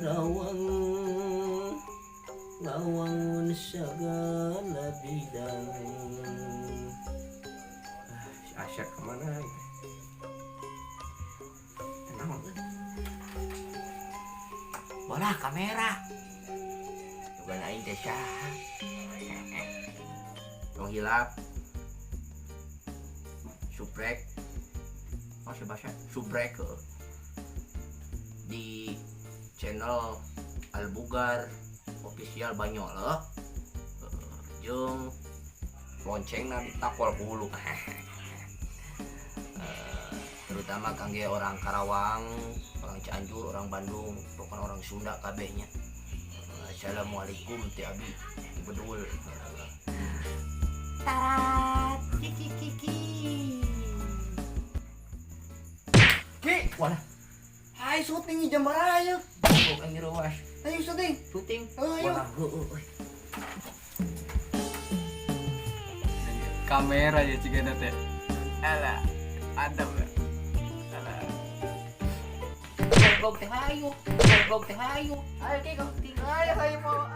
Rawang lawangun segala bidang. Si Asyad kemana? Tenang. Bola kamera. Bukan aing teh saha. Tong hilap. Subrek. Masih bahasa subrek di channel Albugar official Banyola jeung loncengna ditakwal hulu. Terutama kangge orang Karawang, orang Cianjur, orang Bandung, bukan orang Sunda kabehnya. Assalamualaikum ti abi. Bedul. Tarat kiki kiki. Ki, wala. Hai syuting jam berapa? Oh, ang ruwas. Ayo syuting. Syuting. Oh, ayo. Kamera ya ciga teh. Alah, adem lah. Alah. Goblok teh hayu. Ayo ki tinggal ayo mau.